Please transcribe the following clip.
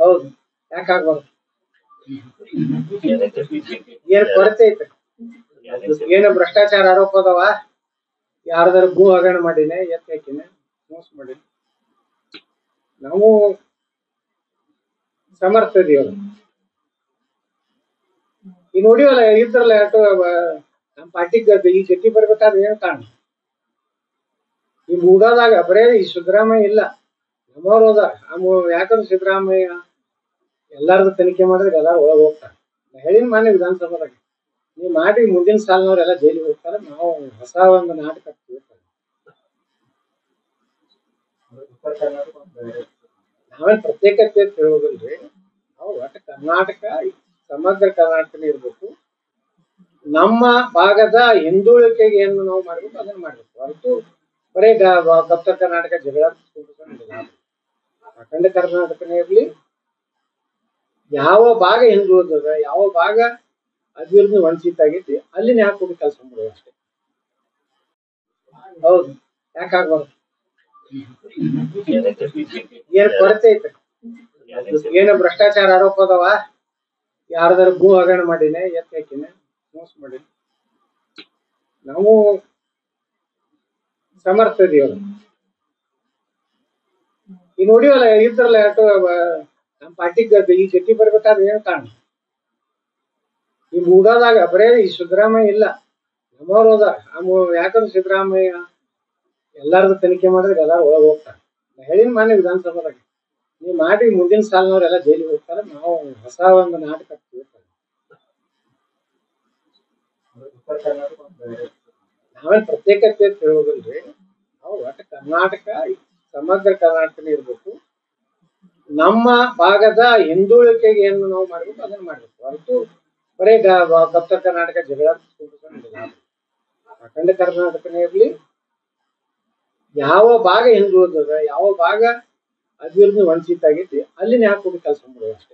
ಹೌದು, ಯಾಕಾಗ್ಬಾರ್ದು? ಏನ್ ಕೊರತೆ ಐತೆ? ಏನು ಭ್ರಷ್ಟಾಚಾರ ಆರೋಪ ಅದಾವ? ಯಾರ್ದಾರ ಭೂ ಹಗರಣ ಮಾಡಿನೇ, ಎತ್ತ ಹಾಕಿನೇ, ಮೋಸ ಮಾಡಿನಿ? ನಾವು ಸಮರ್ಥ ಇದೀವಲ್ಲ. ಈಗ ನೋಡಿವಲ್ಲ, ಇದ್ರಲ್ಲ ನಮ್ಮ ಪಾರ್ಟಿಗೆ ಈ ಜೊತೆ ಬರ್ಬೇಕಾದ್ರೆ ಏನ್ ಕಾರಣ? ಈ ಮೂಡಾದಾಗ ಬರೇ ಈ ಸಿದ್ದರಾಮಯ್ಯ ಇಲ್ಲ, ನಮ್ಮವ್ರು ಹೋದಾರ. ಯಾಕಂದ್ರೆ ಸಿದ್ದರಾಮಯ್ಯ ಎಲ್ಲಾರ್ದು ತನಿಖೆ ಮಾಡಿದ್ರೆ ಎಲ್ಲಾರು ಒಳಗೆ ಹೋಗ್ತಾರೆ. ಹೇಳಿನ ಮಾನ್ಯ ವಿಧಾನಸಭಾದಾಗ ನೀವು ಮಾಡಿ ಮುಂದಿನ ಸಾಲಿನವ್ರೆಲ್ಲ ಜೈಲಿಗೆ ಹೋಗ್ತಾರೆ. ನಾವು ಹೊಸ ಒಂದು ನಾಟಕ ನಾವೇನ್ ಪ್ರತ್ಯೇಕತೆ ಹೇಳೋದಿಲ್ರಿ. ನಾವು ಒಟ್ಟು ಕರ್ನಾಟಕ, ಸಮಗ್ರ ಕರ್ನಾಟಕನೇ ಇರ್ಬೇಕು. ನಮ್ಮ ಭಾಗದ ಹಿಂದುಳಿಕೆಗೆ ಏನು ನಾವು ಮಾಡ್ಬೇಕು ಅದನ್ನ ಮಾಡ್ಬೇಕು. ಹೊರತು ಬರೇ ಉತ್ತರ ಕರ್ನಾಟಕ ಜಗಳ ಅಖಂಡ ಕರ್ನಾಟಕನೇ ಇರ್ಲಿ. ಯಾವ ಭಾಗ ಹಿಂದುಳಿದದ, ಯಾವ ಭಾಗ ಅಭಿವೃದ್ಧಿ ವಂಚಿತ ಆಗೈತಿ, ಅಲ್ಲಿನ ಯಾಕೆ ಹೋಗಿ ಕೆಲಸ ಮಾಡೋದು ಅಷ್ಟೇ. ಹೌದು, ಯಾಕಾಗ್ಬಾರ್ದು? ಏನ್ ಕೊರತೆ ಐತೆ? ಏನು ಭ್ರಷ್ಟಾಚಾರ ಆರೋಪ ಅದಾವ? ಯಾರ್ದಾರ ಭೂ ಹಗರಣ ಮಾಡಿನೇ, ಎತ್ತ ಹಾಕಿನೇ, ಮೋಸ ಮಾಡಿನಿ? ನಾವು ಸಮರ್ಥ ಇದೀವಲ್ಲ. ಈಗ ನೋಡಿವಲ್ಲ, ಇದ್ರಲ್ಲ ನಮ್ಮ ಪಾರ್ಟಿಗೆ ಈ ಜೊತೆ ಬರ್ಬೇಕಾದ್ರೆ ಏನ್ ಕಾರಣ? ಈ ಮೂಡಾದಾಗ ಬರೇ ಈ ಸಿದ್ದರಾಮಯ್ಯ ಇಲ್ಲ, ನಮ್ಮವ್ರು ಹೋದಾರ. ಯಾಕಂದ್ರೆ ಸಿದ್ದರಾಮಯ್ಯ ಎಲ್ಲಾರ್ದು ತನಿಖೆ ಮಾಡಿದ್ರೆ ಎಲ್ಲಾರು ಒಳಗೆ ಹೋಗ್ತಾರೆ. ಹೇಳಿನ ಮಾನ್ಯ ವಿಧಾನಸಭಾದಾಗ ನೀವು ಮಾಡಿ ಮುಂದಿನ ಸಾಲಿನವ್ರೆಲ್ಲ ಜೈಲಿಗೆ ಹೋಗ್ತಾರೆ. ನಾವು ಹೊಸ ಒಂದು ನಾಟಕ ನಾವೇನ್ ಪ್ರತ್ಯೇಕತೆ ಹೇಳೋದಿಲ್ರಿ. ನಾವು ಒಟ್ಟು ಕರ್ನಾಟಕ, ಸಮಗ್ರ ಕರ್ನಾಟಕನೇ ಇರ್ಬೇಕು. ನಮ್ಮ ಭಾಗದ ಹಿಂದುಳಿಕೆಗೆ ಏನು ನಾವು ಮಾಡ್ಬೇಕು ಅದನ್ನ ಮಾಡ್ಬೇಕು. ಹೊರತು ಬರೇ ಉತ್ತರ ಕರ್ನಾಟಕ ಜಗಳ ಅಖಂಡ ಕರ್ನಾಟಕನೇ ಇರ್ಲಿ. ಯಾವ ಭಾಗ ಹಿಂದುಳಿದದ, ಯಾವ ಭಾಗ ಅಭಿವೃದ್ಧಿ ವಂಚಿತ ಆಗೈತಿ, ಅಲ್ಲಿನ ಯಾಕೆ ಹೋಗಿ ಕೆಲಸ ಮಾಡೋದು ಅಷ್ಟೇ.